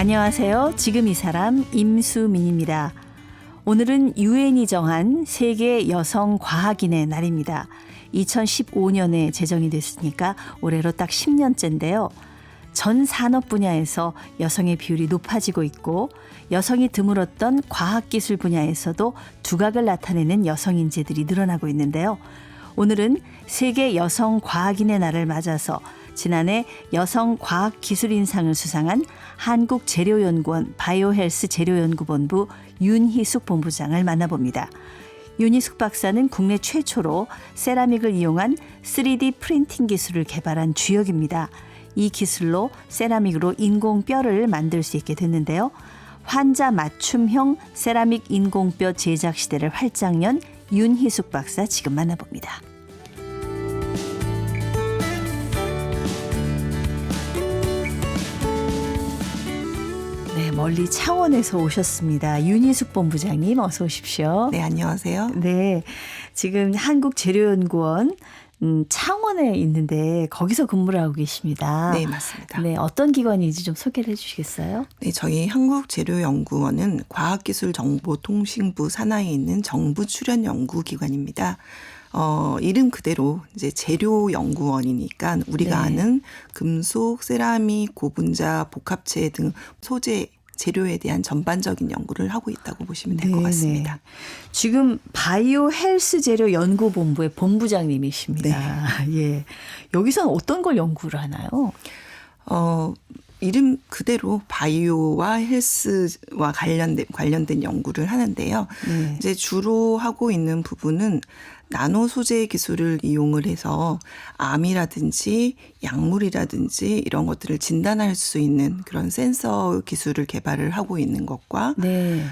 안녕하세요. 지금 이 사람 임수민입니다. 오늘은 유엔이 정한 세계 여성 과학인의 날입니다. 2015년에 제정이 됐으니까 올해로 딱 10년째인데요. 전 산업 분야에서 여성의 비율이 높아지고 있고 여성이 드물었던 과학기술 분야에서도 두각을 나타내는 여성 인재들이 늘어나고 있는데요. 오늘은 세계 여성 과학인의 날을 맞아서 지난해 여성 과학기술인상을 수상한 한국재료연구원 바이오헬스 재료연구본부 윤희숙 본부장을 만나봅니다. 윤희숙 박사는 국내 최초로 세라믹을 이용한 3D 프린팅 기술을 개발한 주역입니다. 이 기술로 세라믹으로 인공뼈를 만들 수 있게 됐는데요. 환자 맞춤형 세라믹 인공뼈 제작 시대를 활짝 연 윤희숙 박사 지금 만나봅니다. 네, 멀리 창원에서 오셨습니다. 윤희숙 본부장님 어서 오십시오. 네, 안녕하세요. 네, 지금 한국재료연구원 창원에 있는데 거기서 근무를 하고 계십니다. 네, 맞습니다. 네, 어떤 기관인지 좀 소개를 해 주시겠어요? 네, 저희 한국재료연구원은 과학기술정보통신부 산하에 있는 정부 출연 연구기관입니다. 이름 그대로 이제 재료연구원이니까 우리가 네. 아는 금속, 세라믹, 고분자, 복합체 등 소재 재료에 대한 전반적인 연구를 하고 있다고 보시면 될 것 같습니다. 지금 바이오 헬스 재료 연구본부의 본부장님이십니다. 예. 여기서는 어떤 걸 연구를 하나요? 이름 그대로 바이오와 헬스와 관련된 연구를 하는데요. 네. 이제 주로 하고 있는 부분은 나노 소재 기술을 이용을 해서 암이라든지 약물이라든지 이런 것들을 진단할 수 있는 그런 센서 기술을 개발을 하고 있는 것과 네.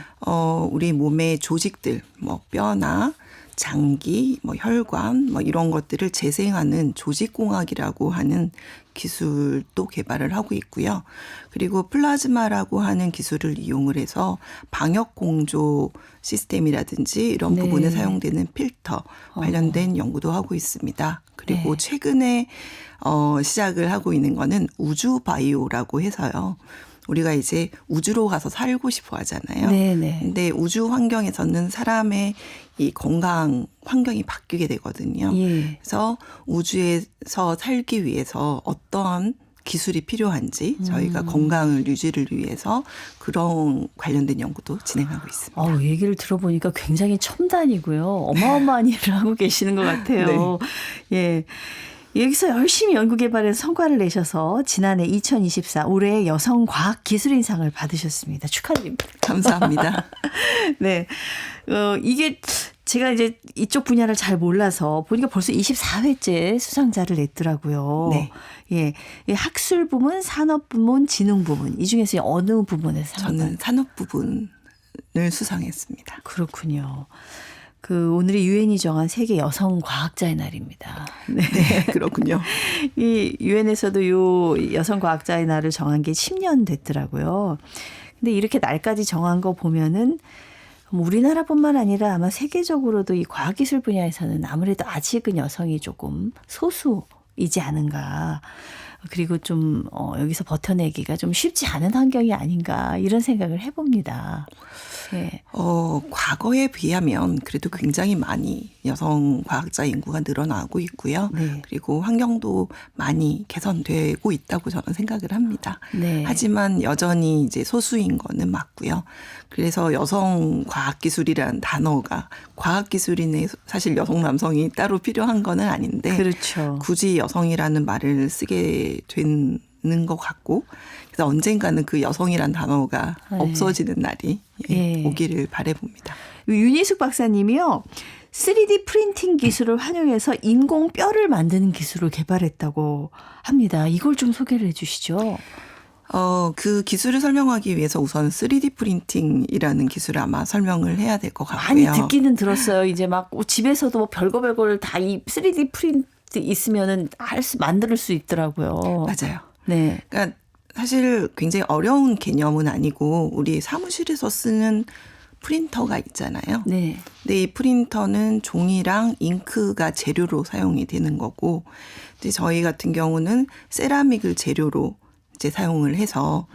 우리 몸의 조직들, 뭐 뼈나 장기, 뭐 혈관, 뭐 이런 것들을 재생하는 조직공학이라고 하는 기술도 개발을 하고 있고요. 그리고 플라즈마라고 하는 기술을 이용을 해서 방역 공조 시스템이라든지 이런 네. 부분에 사용되는 필터 관련된 연구도 하고 있습니다. 그리고 네. 최근에 시작을 하고 있는 거는 우주 바이오라고 해서요. 우리가 이제 우주로 가서 살고 싶어 하잖아요. 네네. 근데 우주 환경에서는 사람의 이 건강 환경이 바뀌게 되거든요. 예. 그래서 우주에서 살기 위해서 어떤 기술이 필요한지 저희가 건강을 유지를 위해서 그런 관련된 연구도 진행하고 있습니다. 얘기를 들어보니까 굉장히 첨단이고요. 어마어마한 일을 하고 계시는 것 같아요. 예. 여기서 열심히 연구 개발해서 성과를 내셔서 지난해 2024 올해의 여성 과학기술인상을 받으셨습니다. 축하드립니다. 감사합니다. 네. 이게 제가 이제 이쪽 분야를 잘 몰라서 보니까 벌써 24회째 수상자를 냈더라고요. 네. 예. 학술 부문, 산업 부문, 지능 부문 이 중에서 어느 부문에서 저는 산업 부분을 수상했습니다. 그렇군요. 오늘이 유엔이 정한 세계 여성 과학자의 날입니다. 네. 네, 그렇군요. 이 유엔에서도 요 여성 과학자의 날을 정한 게 10년 됐더라고요. 근데 이렇게 날까지 정한 거 보면은 우리나라뿐만 아니라 아마 세계적으로도 이 과학기술 분야에서는 아무래도 아직은 여성이 조금 소수이지 않은가. 그리고 좀 여기서 버텨내기가 좀 쉽지 않은 환경이 아닌가 이런 생각을 해봅니다. 네. 과거에 비하면 그래도 굉장히 많이 여성 과학자 인구가 늘어나고 있고요. 네. 그리고 환경도 많이 개선되고 있다고 저는 생각을 합니다. 네. 하지만 여전히 이제 소수인 거는 맞고요. 그래서 여성 과학기술이라는 단어가 과학기술인의 사실 여성 남성이 따로 필요한 거는 아닌데 그렇죠. 굳이 여성이라는 말을 쓰게 되는 것 같고 그래서 언젠가는 그 여성이란 단어가 네. 없어지는 날이 네. 오기를 바라봅니다. 윤희숙 박사님이요. 3D 프린팅 기술을 활용해서 인공뼈를 만드는 기술을 개발했다고 합니다. 이걸 좀 소개를 해 주시죠. 그 기술을 설명하기 위해서 우선 3D 프린팅이라는 기술을 아마 설명을 해야 될 것 많이 같고요. 듣기는 들었어요. 이제 막 집에서도 뭐 별거를 다 이 3D 프린트 있으면은 만들 수 있더라고요. 맞아요. 네. 그러니까 사실 굉장히 어려운 개념은 아니고 우리 사무실에서 쓰는 프린터가 있잖아요. 네. 근데 이 프린터는 종이랑 잉크가 재료로 사용이 되는 거고 이제 저희 같은 경우는 세라믹을 재료로 이제 사용을 해서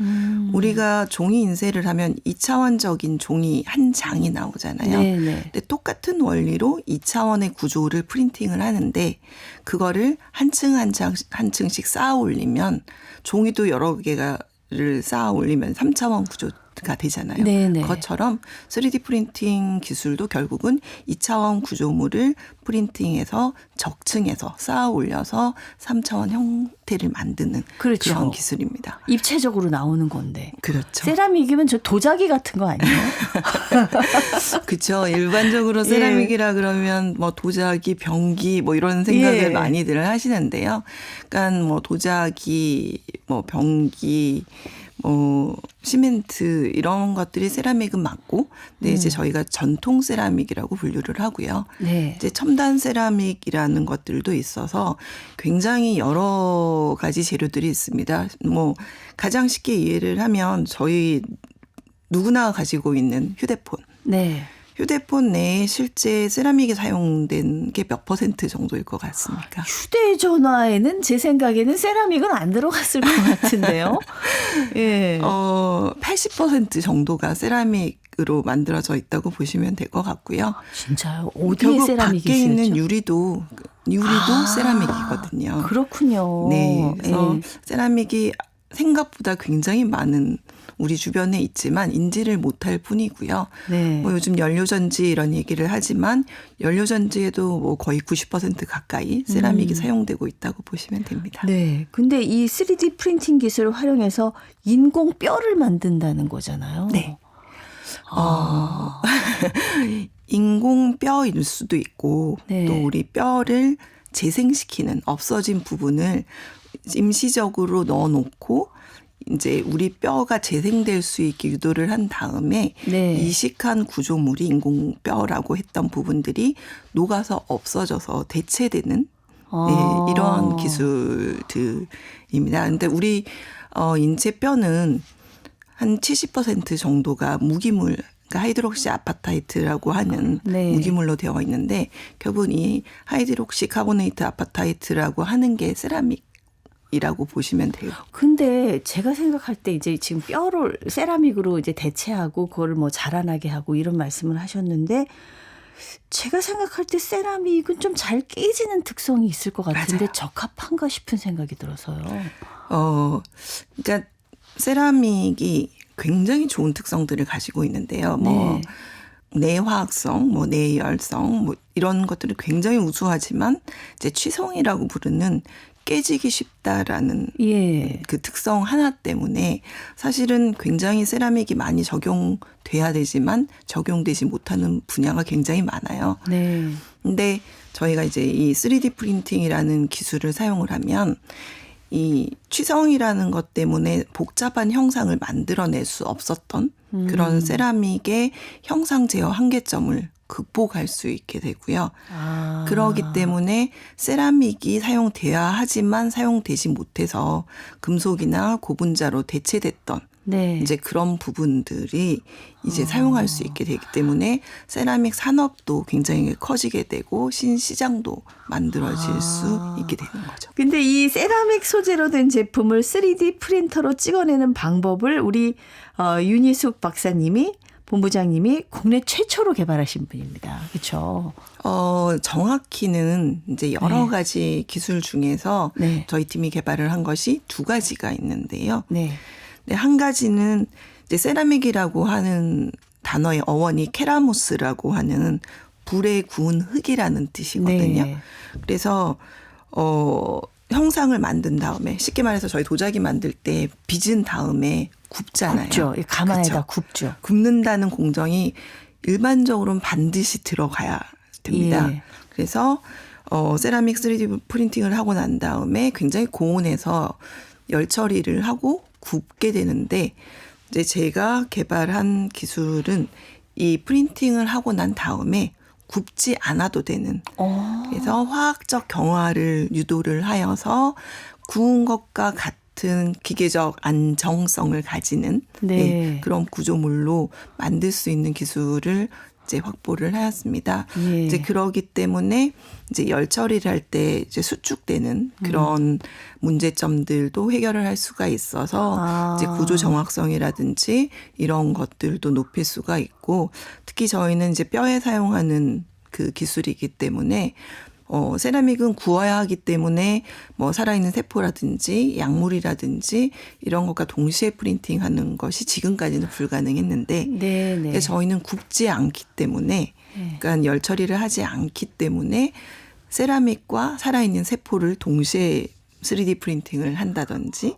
우리가 종이 인쇄를 하면 2차원적인 종이 한 장이 나오잖아요. 네네. 근데 똑같은 원리로 2차원의 구조를 프린팅을 하는데 그거를 한 층 한 층씩 쌓아 올리면 종이도 여러 개가를 쌓아 올리면 3차원 구조가 되잖아요. 네네. 그것처럼 3D 프린팅 기술도 결국은 2차원 구조물을 프린팅해서 적층해서 쌓아 올려서 3차원 형태를 만드는 그렇죠. 그런 기술입니다. 입체적으로 나오는 건데. 그렇죠. 세라믹이면 저 도자기 같은 거 아니에요? 그렇죠. 일반적으로 세라믹이라 그러면 뭐 도자기, 병기 뭐 이런 생각을 많이들 하시는데요. 그러니까 뭐 도자기, 뭐 병기, 뭐 시멘트 이런 것들이 세라믹은 맞고, 근데 이제 저희가 전통 세라믹이라고 분류를 하고요. 네. 이제 첨단 세라믹이라는 것들도 있어서 굉장히 여러 가지 재료들이 있습니다. 뭐 가장 쉽게 이해를 하면 저희 누구나 가지고 있는 휴대폰. 네. 휴대폰 내에 실제 세라믹이 사용된 게 몇 % 정도일 것 같습니까? 휴대전화에는 제 생각에는 세라믹은 안 들어갔을 것 같은데요. 예. 80% 정도가 세라믹으로 만들어져 있다고 보시면 될 것 같고요. 진짜요? 어디에 결국 세라믹이 밖에 있는 있었죠? 유리도 세라믹이거든요. 그렇군요. 네, 그래서 예. 세라믹이 생각보다 굉장히 많은 우리 주변에 있지만 인지를 못할 뿐이고요. 네. 뭐 요즘 연료전지 이런 얘기를 하지만 연료전지에도 뭐 거의 90% 가까이 세라믹이 사용되고 있다고 보시면 됩니다. 네. 근데 이 3D 프린팅 기술을 활용해서 인공 뼈를 만든다는 거잖아요. 네. 인공 뼈일 수도 있고 네. 또 우리 뼈를 재생시키는 없어진 부분을 임시적으로 넣어놓고 이제 우리 뼈가 재생될 수 있게 유도를 한 다음에 네. 이식한 구조물이 인공뼈라고 했던 부분들이 녹아서 없어져서 대체되는 네, 이러한 기술들입니다. 근데 우리 인체 뼈는 한 70% 정도가 무기물, 그러니까 하이드록시 아파타이트라고 하는 네. 무기물로 되어 있는데 결국은 이 하이드록시 카보네이트 아파타이트라고 하는 게 세라믹 이라고 보시면 돼요. 근데 제가 생각할 때 이제 지금 뼈를 세라믹으로 이제 대체하고 그거를 뭐 자라나게 하고 이런 말씀을 하셨는데 제가 생각할 때 세라믹은 좀 잘 깨지는 특성이 있을 것 같은데 맞아요. 적합한가 싶은 생각이 들어서요. 그러니까 세라믹이 굉장히 좋은 특성들을 가지고 있는데요. 뭐 내화학성, 뭐 내열성, 뭐 이런 것들은 굉장히 우수하지만 이제 취성이라고 부르는 깨지기 쉽다라는 예. 그 특성 하나 때문에 사실은 굉장히 세라믹이 많이 적용돼야 되지만 적용되지 못하는 분야가 굉장히 많아요. 네. 근데 저희가 이제 이 3D 프린팅이라는 기술을 사용을 하면 이 취성이라는 것 때문에 복잡한 형상을 만들어낼 수 없었던 그런 세라믹의 형상 제어 한계점을 극복할 수 있게 되고요. 그러기 때문에 세라믹이 사용돼야 하지만 사용되지 못해서 금속이나 고분자로 대체됐던 네. 이제 그런 부분들이 이제 사용할 수 있게 되기 때문에 세라믹 산업도 굉장히 커지게 되고 신시장도 만들어질 수 있게 되는 거죠. 근데 이 세라믹 소재로 된 제품을 3D 프린터로 찍어내는 방법을 우리 윤희숙 박사님이 본부장님이 국내 최초로 개발하신 분입니다. 그렇죠? 정확히는 이제 여러 가지 기술 중에서 네. 저희 팀이 개발을 한 것이 두 가지가 있는데요. 네. 네, 한 가지는 이제 세라믹이라고 하는 단어의 어원이 케라모스라고 하는 불에 구운 흙이라는 뜻이거든요. 네. 그래서 형상을 만든 다음에 쉽게 말해서 저희 도자기 만들 때 빚은 다음에 굽잖아요. 굽죠. 가마에다 그렇죠? 굽죠. 굽는다는 공정이 일반적으로는 반드시 들어가야 됩니다. 예. 그래서 세라믹 3D 프린팅을 하고 난 다음에 굉장히 고온에서 열 처리를 하고 굽게 되는데 이제 제가 개발한 기술은 이 프린팅을 하고 난 다음에 굽지 않아도 되는 그래서 화학적 경화를 유도를 하여서 구운 것과 같은 기계적 안정성을 가지는 네. 그런 구조물로 만들 수 있는 기술을 이제 확보를 하였습니다. 예. 이제 그러기 때문에 이제 열 처리를 할 때 이제 수축되는 그런 문제점들도 해결을 할 수가 있어서 이제 구조 정확성이라든지 이런 것들도 높일 수가 있고, 특히 저희는 이제 뼈에 사용하는 그 기술이기 때문에 세라믹은 구워야 하기 때문에 뭐 살아있는 세포라든지 약물이라든지 이런 것과 동시에 프린팅하는 것이 지금까지는 불가능했는데, 근데 저희는 굽지 않기 때문에, 그러니까 열 처리를 하지 않기 때문에 세라믹과 살아있는 세포를 동시에 3D 프린팅을 한다든지,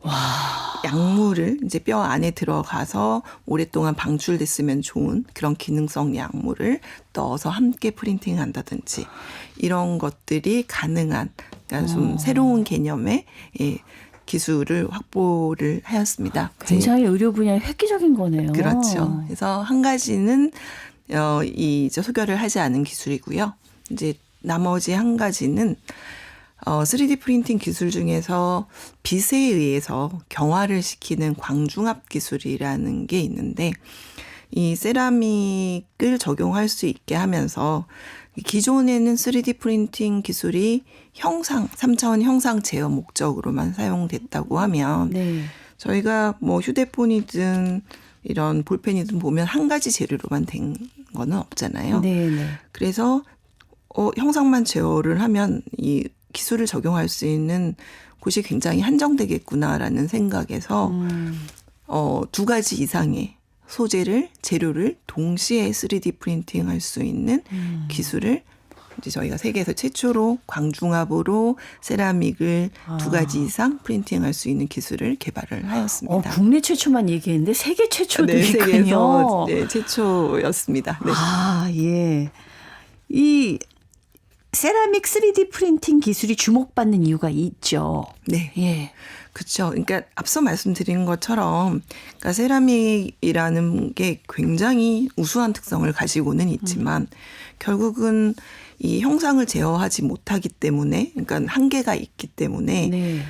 약물을 이제 뼈 안에 들어가서 오랫동안 방출됐으면 좋은 그런 기능성 약물을 넣어서 함께 프린팅한다든지 이런 것들이 가능한, 그러니까 좀 새로운 개념의 기술을 확보를 하였습니다. 굉장히 의료 분야에 획기적인 거네요. 그렇죠. 그래서 한 가지는 이제 소개를 하지 않은 기술이고요. 이제 나머지 한 가지는 3D 프린팅 기술 중에서 빛에 의해서 경화를 시키는 광중압 기술이라는 게 있는데, 이 세라믹을 적용할 수 있게 하면서 기존에는 3D 프린팅 기술이 3차원 형상 제어 목적으로만 사용됐다고 하면 저희가 뭐 휴대폰이든 이런 볼펜이든 보면 한 가지 재료로만 된 거는 없잖아요. 그래서 형상만 제어를 하면 이 기술을 적용할 수 있는 곳이 굉장히 한정되겠구나라는 생각에서 두 가지 이상의 소재를, 재료를 동시에 3D 프린팅할 수 있는 기술을 이제 저희가 세계에서 최초로 광중압으로 세라믹을 두 가지 이상 프린팅할 수 있는 기술을 개발을 하였습니다. 국내 최초만 얘기했는데 세계 최초도 있군요. 세계에서 최초였습니다. 예. 이 세라믹 3D 프린팅 기술이 주목받는 이유가 있죠. 네. 그렇죠. 그러니까 앞서 말씀드린 것처럼, 그러니까 세라믹이라는 게 굉장히 우수한 특성을 가지고는 있지만 결국은 이 형상을 제어하지 못하기 때문에, 그러니까 한계가 있기 때문에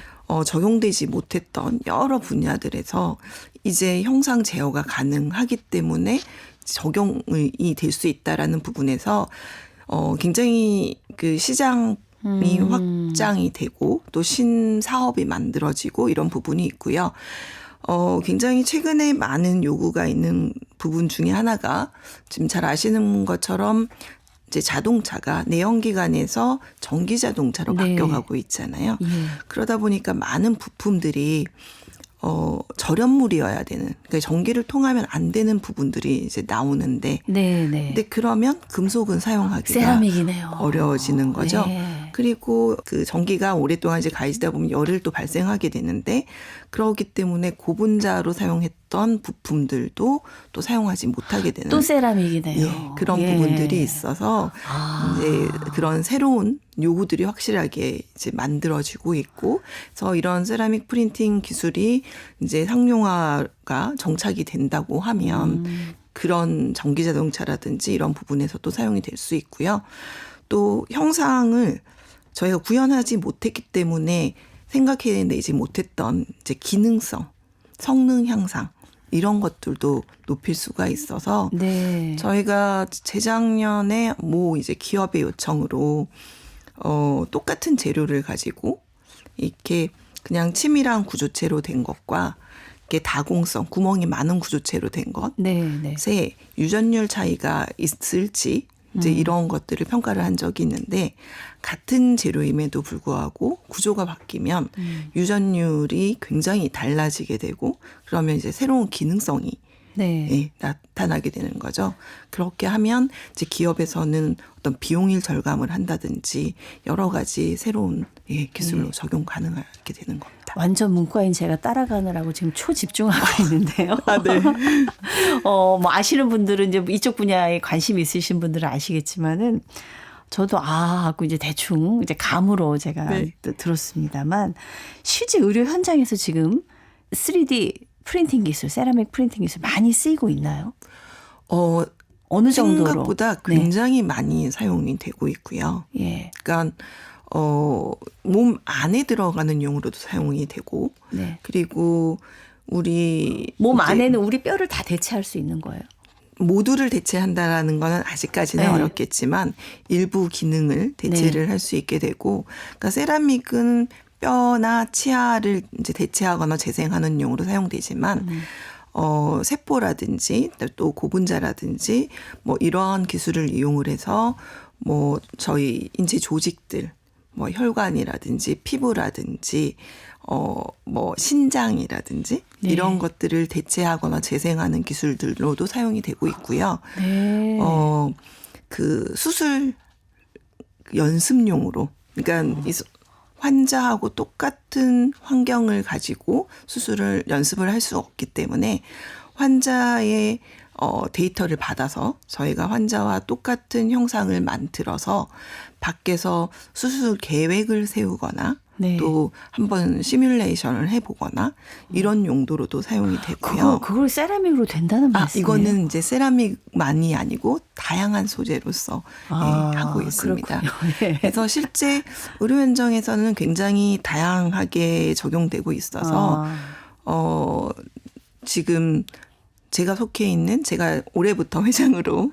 적용되지 못했던 여러 분야들에서 이제 형상 제어가 가능하기 때문에 적용이 될 수 있다라는 부분에서 굉장히 그 시장이 확장이 되고 또 신사업이 만들어지고 이런 부분이 있고요. 굉장히 최근에 많은 요구가 있는 부분 중에 하나가, 지금 잘 아시는 것처럼 이제 자동차가 내연기관에서 전기 자동차로 바뀌어가고 있잖아요. 그러다 보니까 많은 부품들이 절연물이어야 되는, 그러니까 전기를 통하면 안 되는 부분들이 이제 나오는데, 근데 그러면 금속은 사용하기가 세라믹이네요. 어려워지는 거죠. 그리고 그 전기가 오랫동안 이제 가해지다 보면 열을 또 발생하게 되는데, 그러기 때문에 고분자로 사용했던 부품들도 또 사용하지 못하게 되는, 또 세라믹이네요. 그런 부분들이 있어서 이제 그런 새로운 요구들이 확실하게 이제 만들어지고 있고, 그래서 이런 세라믹 프린팅 기술이 이제 상용화가 정착이 된다고 하면 그런 전기 자동차라든지 이런 부분에서도 사용이 될 수 있고요. 또 형상을 저희가 구현하지 못했기 때문에 생각해내지 못했던 이제 기능성, 성능 향상 이런 것들도 높일 수가 있어서 저희가 재작년에 이제 기업의 요청으로 똑같은 재료를 가지고 이렇게 그냥 치밀한 구조체로 된 것과 이렇게 다공성, 구멍이 많은 구조체로 된 것에 유전율 차이가 있을지 이제 이런 것들을 평가를 한 적이 있는데, 같은 재료임에도 불구하고 구조가 바뀌면 유전율이 굉장히 달라지게 되고, 그러면 이제 새로운 기능성이 나타나게 되는 거죠. 그렇게 하면 이제 기업에서는 어떤 비용일 절감을 한다든지 여러 가지 새로운 기술로 적용 가능하게 되는 겁니다. 완전 문과인 제가 따라가느라고 지금 초집중하고 있는데요. 뭐 아시는 분들은 이제 이쪽 분야에 관심 있으신 분들은 아시겠지만은 저도 하고 이제 대충 이제 감으로 제가 들었습니다만, 실제 의료 현장에서 지금 3D 프린팅 기술, 세라믹 프린팅 기술 많이 쓰이고 있나요? 어느 정도로? 생각보다 굉장히 많이 사용이 되고 있고요. 그러니까 몸 안에 들어가는 용으로도 사용이 되고, 그리고 우리 몸 안에는 우리 뼈를 다 대체할 수 있는 거예요? 모두를 대체한다라는 거는 아직까지는 네. 어렵겠지만 일부 기능을 대체를 할 수 있게 되고, 그러니까 세라믹은 뼈나 치아를 이제 대체하거나 재생하는 용으로 사용되지만 세포라든지 또 고분자라든지 뭐 이러한 기술을 이용을 해서 뭐 저희 인체 조직들 뭐 혈관이라든지 피부라든지 뭐 신장이라든지 네. 이런 것들을 대체하거나 재생하는 기술들로도 사용이 되고 있고요. 네. 그 수술 연습용으로, 그러니까 이 환자하고 똑같은 환경을 가지고 수술을 연습을 할 수 없기 때문에 환자의 데이터를 받아서 저희가 환자와 똑같은 형상을 만들어서 밖에서 수술 계획을 세우거나 네. 또 한번 시뮬레이션을 해보거나 이런 용도로도 사용이 되고요. 그걸 세라믹으로 된다는 말씀이에요? 이거는 이제 세라믹만이 아니고 다양한 소재로서 하고 있습니다. 네. 그래서 실제 의료 현장에서는 굉장히 다양하게 적용되고 있어서 지금 제가 속해 있는, 제가 올해부터 회장으로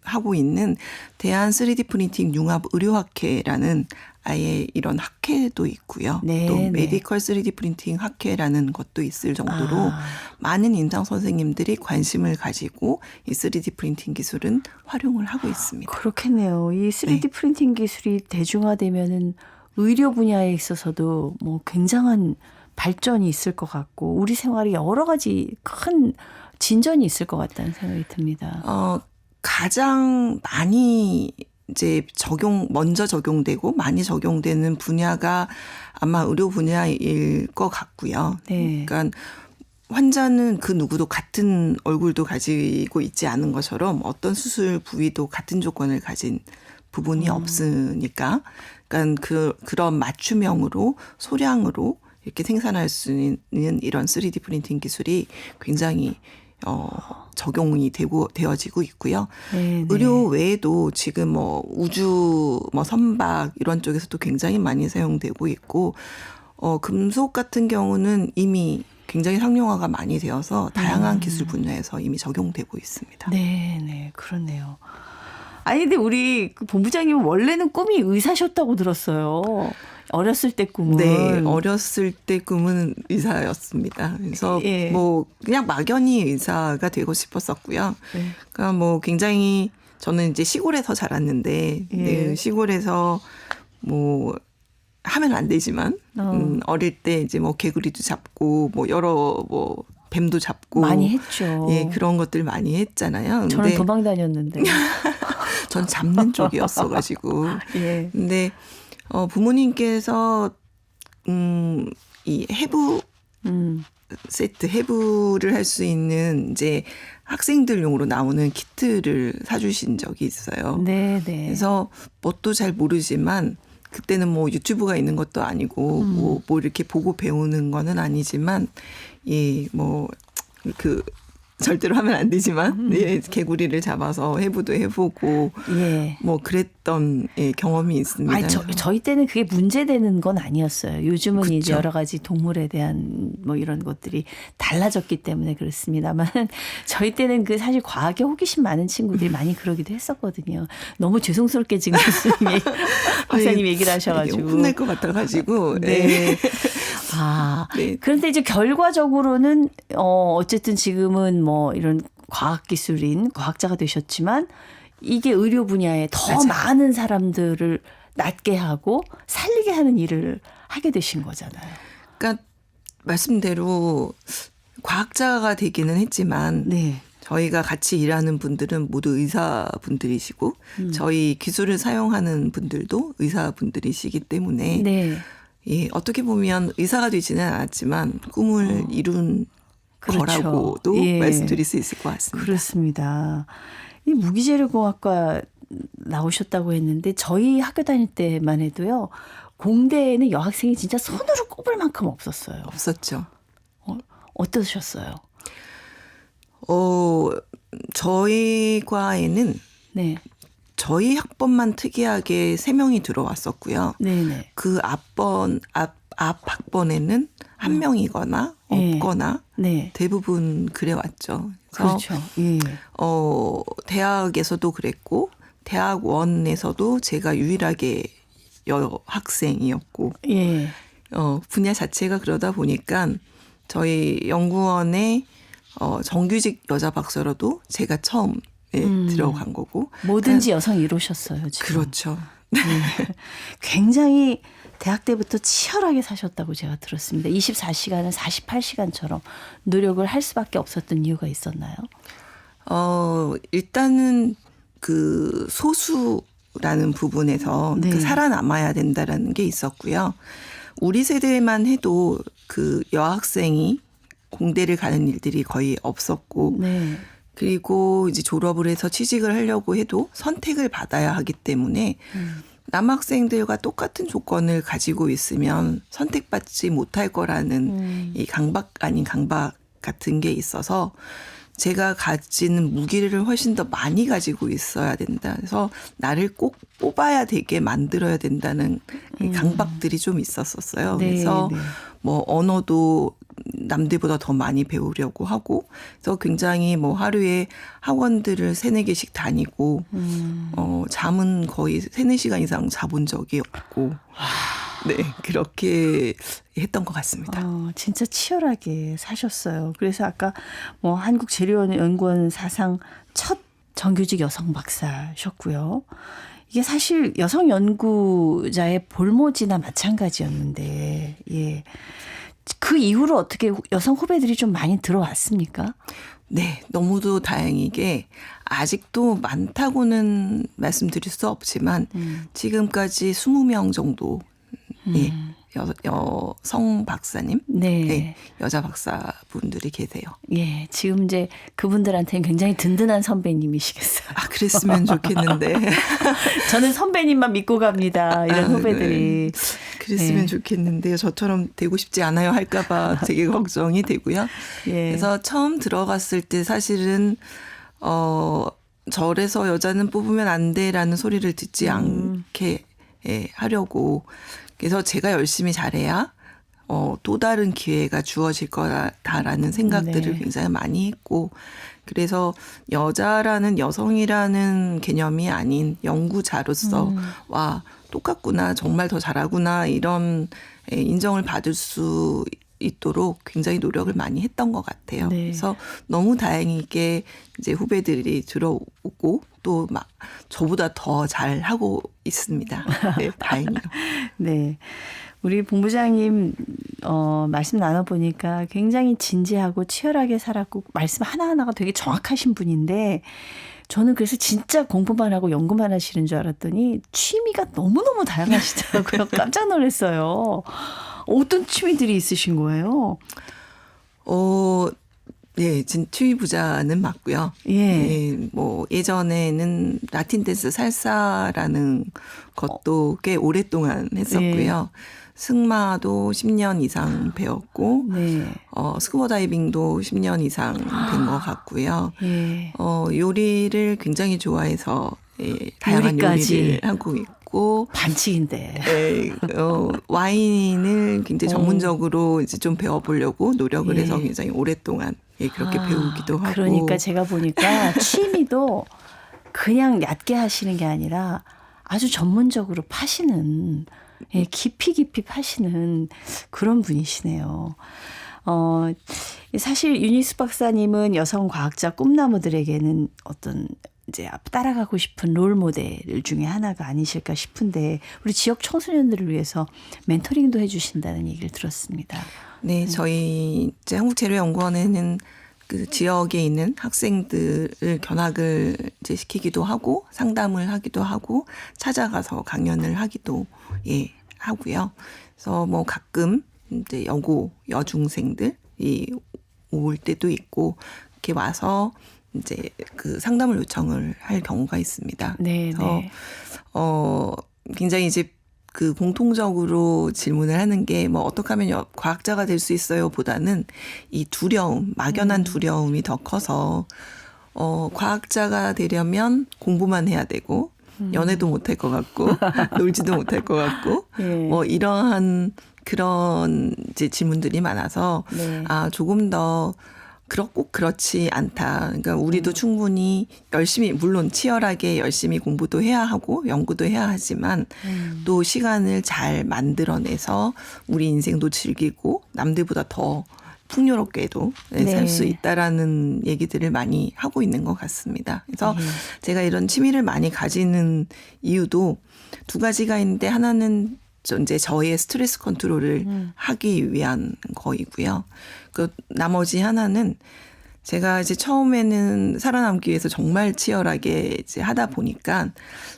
하고 있는 대한 3D 프린팅 융합 의료학회라는 아예 이런 학회도 있고요. 네, 또 네. 메디컬 3D 프린팅 학회라는 것도 있을 정도로 많은 임상 선생님들이 관심을 가지고 이 3D 프린팅 기술은 활용을 하고 있습니다. 그렇겠네요. 이 3D 프린팅 기술이 대중화되면은 의료 분야에 있어서도 뭐 굉장한 발전이 있을 것 같고 우리 생활에 여러 가지 큰 진전이 있을 것 같다는 생각이 듭니다. 가장 많이 이제 먼저 적용되고 많이 적용되는 분야가 아마 의료 분야일 것 같고요. 네. 그러니까 환자는 그 누구도 같은 얼굴도 가지고 있지 않은 것처럼 어떤 수술 부위도 같은 조건을 가진 부분이 없으니까, 그러니까 그런 맞춤형으로 소량으로 이렇게 생산할 수 있는 이런 3D 프린팅 기술이 굉장히 적용이 되어지고 있고요. 네, 의료 외에도 지금 뭐 우주, 뭐 선박 이런 쪽에서도 굉장히 많이 사용되고 있고, 금속 같은 경우는 이미 굉장히 상용화가 많이 되어서 다양한 기술 분야에서 이미 적용되고 있습니다. 네, 네, 그렇네요. 아니 근데 우리 본부장님은 원래는 꿈이 의사셨다고 들었어요. 어렸을 때 꿈은. 네, 어렸을 때 꿈은 의사였습니다. 그래서 뭐 그냥 막연히 의사가 되고 싶었었고요. 그러니까 뭐 굉장히 저는 이제 시골에서 자랐는데 네, 시골에서 뭐 하면 안 되지만 어릴 때 이제 뭐 개구리도 잡고 뭐 여러 뭐 뱀도 잡고 많이 했죠. 예, 그런 것들 많이 했잖아요. 근데 저는 도망 다녔는데. 전 잡는 쪽이었어가지고. 예. 근데 부모님께서 이 해부 세트, 해부를 할 수 있는 이제 학생들용으로 나오는 키트를 사주신 적이 있어요. 네, 네. 그래서 뭣도 잘 모르지만 그때는 뭐 유튜브가 있는 것도 아니고 뭐 이렇게 보고 배우는 거는 아니지만 뭐 절대로 하면 안 되지만 개구리를 잡아서 해부도 해보고 뭐 그랬던 경험이 있습니다. 아니, 저희 때는 그게 문제되는 건 아니었어요. 요즘은 그쵸. 이제 여러 가지 동물에 대한 뭐 이런 것들이 달라졌기 때문에 그렇습니다만 저희 때는 그 사실 과학에 호기심 많은 친구들이 많이 그러기도 했었거든요. 너무 죄송스럽게 지금 교수님이 박사님 얘기를 하셔가지고 혼날 것 같아가지고. 네. 네. 그런데 이제 결과적으로는 어쨌든 지금은 뭐 이런 과학기술인 과학자가 되셨지만 이게 의료 분야에 더 맞아요. 많은 사람들을 낫게 하고 살리게 하는 일을 하게 되신 거잖아요. 그러니까 말씀대로 과학자가 되기는 했지만 네. 저희가 같이 일하는 분들은 모두 의사분들이시고 저희 기술을 사용하는 분들도 의사분들이시기 때문에 네. 어떻게 보면 의사가 되지는 않았지만 꿈을 이룬 그렇죠. 거라고도 말씀드릴 수 있을 것 같습니다. 그렇습니다. 이 무기재료공학과 나오셨다고 했는데 저희 학교 다닐 때만 해도요. 공대에는 여학생이 진짜 손으로 꼽을 만큼 없었어요. 없었죠. 어떠셨어요? 저희 과에는 네. 저희 학번만 특이하게 3명이 들어왔었고요. 네네. 그 앞 앞 학번에는 한 명이거나 예. 없거나 네. 대부분 그래왔죠. 그래서 그렇죠. 예. 대학에서도 그랬고 대학원에서도 제가 유일하게 여학생이었고 예. 분야 자체가 그러다 보니까 저희 연구원에 정규직 여자 박사로도 제가 처음 들어간 거고. 뭐든지 여성이 이루셨어요. 지금. 그렇죠. 굉장히 대학 때부터 치열하게 사셨다고 제가 들었습니다. 24시간을 48시간처럼 노력을 할 수밖에 없었던 이유가 있었나요? 일단은 그 소수라는 부분에서 네. 그 살아남아야 된다라는 게 있었고요. 우리 세대만 해도 그 여학생이 공대를 가는 일들이 거의 없었고 네. 그리고 이제 졸업을 해서 취직을 하려고 해도 선택을 받아야 하기 때문에 남학생들과 똑같은 조건을 가지고 있으면 선택받지 못할 거라는 이 강박 아닌 강박 같은 게 있어서 제가 가지는 무기를 훨씬 더 많이 가지고 있어야 된다. 그래서 나를 꼭 뽑아야 되게 만들어야 된다는 이 강박들이 좀 있었었어요. 네, 그래서 네. 뭐 언어도 남들보다 더 많이 배우려고 하고 그래서 굉장히 뭐 하루에 학원들을 3-4개씩 다니고 잠은 거의 3-4시간 이상 자본 적이 없고 네 그렇게 했던 것 같습니다. 진짜 치열하게 사셨어요. 그래서 아까 뭐 한국재료연구원 사상 첫 정규직 여성 박사셨고요. 이게 사실 여성 연구자의 볼모지나 마찬가지였는데, 예. 그 이후로 어떻게 여성 후배들이 좀 많이 들어왔습니까? 네, 너무도 다행이게 아직도 많다고는 말씀드릴 수 없지만 지금까지 20명 정도 예, 여성 박사님, 네. 네, 여자 박사분들이 계세요. 예, 지금 이제 그분들한테는 굉장히 든든한 선배님이시겠어요. 아, 그랬으면 좋겠는데. 저는 선배님만 믿고 갑니다. 이런 후배들이. 네. 그랬으면 네. 좋겠는데요. 저처럼 되고 싶지 않아요 할까봐 되게 걱정이 되고요. 예. 그래서 처음 들어갔을 때 사실은 절에서 여자는 뽑으면 안 돼라는 소리를 듣지 않게 하려고 그래서 제가 열심히 잘해야 또 다른 기회가 주어질 거다라는 생각들을 네. 굉장히 많이 했고 그래서 여자라는 여성이라는 개념이 아닌 연구자로서 와 똑같구나 정말 더 잘하구나 이런 인정을 받을 수 있도록 굉장히 노력을 많이 했던 것 같아요. 네. 그래서 너무 다행이게 이제 후배들이 들어오고 또 막 저보다 더 잘하고 있습니다. 네, 다행이요. 네. 우리 본부장님 말씀 나눠보니까 굉장히 진지하고 치열하게 살았고 말씀 하나하나가 되게 정확하신 분인데 저는 그래서 진짜 공부만 하고 연구만 하시는 줄 알았더니 취미가 너무너무 다양하시더라고요. 깜짝 놀랐어요. 어떤 취미들이 있으신 거예요? 예, 취미 부자는 맞고요. 예. 예, 뭐 예전에는 라틴 댄스 살사라는 것도 꽤 오랫동안 했었고요. 승마도 10년 이상 배웠고, 네. 스쿠버 다이빙도 10년 이상 된 것 같고요. 예. 요리를 굉장히 좋아해서 예, 다양한 요리까지. 요리를 하고 있고, 반칙인데. 예, 와인을 굉장히 전문적으로 이제 좀 배워보려고 노력을 해서 굉장히 오랫동안 예, 그렇게 배우기도 하고. 그러니까 제가 보니까 취미도 그냥 얕게 하시는 게 아니라 아주 전문적으로 파시는 예, 깊이 파시는 그런 분이시네요. 사실 유니스 박사님은 여성 과학자 꿈나무들에게는 어떤 이제 따라가고 싶은 롤 모델 중에 하나가 아니실까 싶은데 우리 지역 청소년들을 위해서 멘토링도 해주신다는 얘기를 들었습니다. 네, 저희 이제 한국재료연구원에는 그 지역에 있는 학생들을 견학을 이제 시키기도 하고 상담을 하기도 하고 찾아가서 강연을 하기도 하고요. 그래서 뭐 가끔 이제 여중생들이 올 때도 있고 이렇게 와서 이제 그 상담을 요청을 할 경우가 있습니다. 네, 그래서 네. 굉장히 이제 그 공통적으로 질문을 하는 게 뭐 어떻게 하면 과학자가 될 수 있어요 보다는 이 두려움, 막연한 두려움이 더 커서 과학자가 되려면 공부만 해야 되고 연애도 못할 것 같고 놀지도 못할 것 같고 예. 뭐 이러한 그런 이제 질문들이 많아서 네. 조금 더 꼭 그렇지 않다. 그러니까 우리도 충분히 열심히 물론 치열하게 열심히 공부도 해야 하고 연구도 해야 하지만 또 시간을 잘 만들어내서 우리 인생도 즐기고 남들보다 더 풍요롭게도 네. 살 수 있다라는 얘기들을 많이 하고 있는 것 같습니다. 그래서 제가 이런 취미를 많이 가지는 이유도 두 가지가 있는데 하나는 이제 저의 스트레스 컨트롤을 하기 위한 거이고요. 그 나머지 하나는 제가 이제 처음에는 살아남기 위해서 정말 치열하게 이제 하다 보니까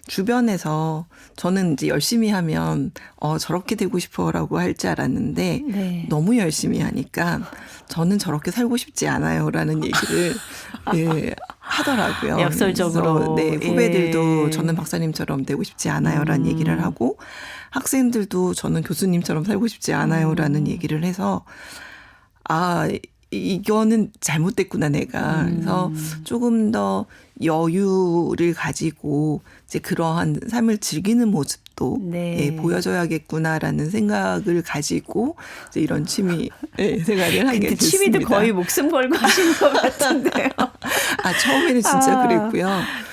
주변에서 저는 이제 열심히 하면 저렇게 되고 싶어라고 할 줄 알았는데 네. 너무 열심히 하니까 저는 저렇게 살고 싶지 않아요라는 얘기를 예, 하더라고요. 역설적으로. 그래서 네, 후배들도 예. 저는 박사님처럼 되고 싶지 않아요라는 얘기를 하고 학생들도 저는 교수님처럼 살고 싶지 않아요라는 얘기를 해서 이거는 잘못됐구나 내가. 그래서 조금 더 여유를 가지고 이제 그러한 삶을 즐기는 모습도 네. 보여줘야겠구나라는 생각을 가지고 이제 이런 취미 생활을 하게 근데 됐습니다. 취미도 거의 목숨 걸고 하시는 것 같은데요. 처음에는 진짜 그랬고요.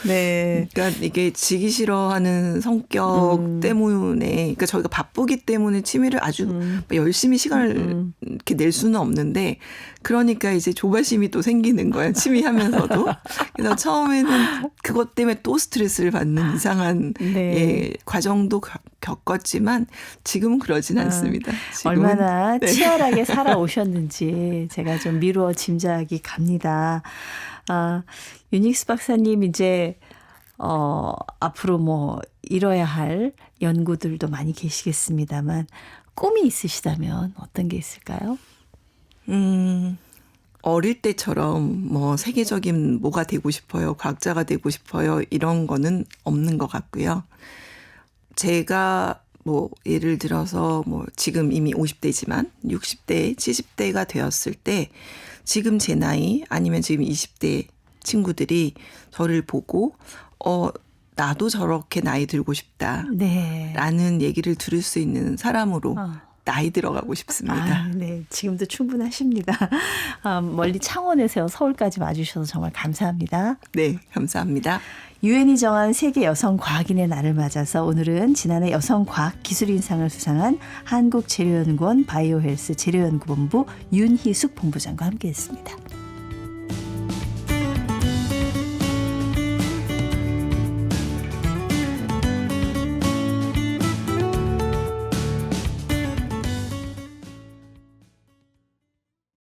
네. 그러니까 이게 지기 싫어하는 성격 때문에, 그러니까 저희가 바쁘기 때문에 취미를 아주 열심히 시간을 이렇게 낼 수는 없는데, 그러니까 이제 조바심이 또 생기는 거예요. 취미 하면서도. 그래서 처음에는 그것 때문에 또 스트레스를 받는 이상한 네. 과정도 겪었지만 지금은 그러진 않습니다. 지금은. 얼마나 치열하게 살아오셨는지 제가 좀 미루어 짐작이 갑니다. 유닉스 박사님 이제 앞으로 뭐 이뤄야 할 연구들도 많이 계시겠습니다만 꿈이 있으시다면 어떤 게 있을까요? 어릴 때처럼 뭐 세계적인 뭐가 되고 싶어요, 과학자가 되고 싶어요 이런 거는 없는 것 같고요. 제가 뭐 예를 들어서 뭐 지금 이미 50대지만 60대, 70대가 되었을 때 지금 제 나이 아니면 지금 20대 친구들이 저를 보고 나도 저렇게 나이 들고 싶다. 네. 라는 얘기를 들을 수 있는 사람으로 나이 들어가고 싶습니다. 네, 지금도 충분하십니다. 멀리 창원에서 서울까지 와주셔서 정말 감사합니다. 네, 감사합니다. 유엔이 정한 세계 여성 과학인의 날을 맞아서 오늘은 지난해 여성과학기술인상을 수상한 한국재료연구원 바이오헬스 재료연구본부 윤희숙 본부장과 함께했습니다.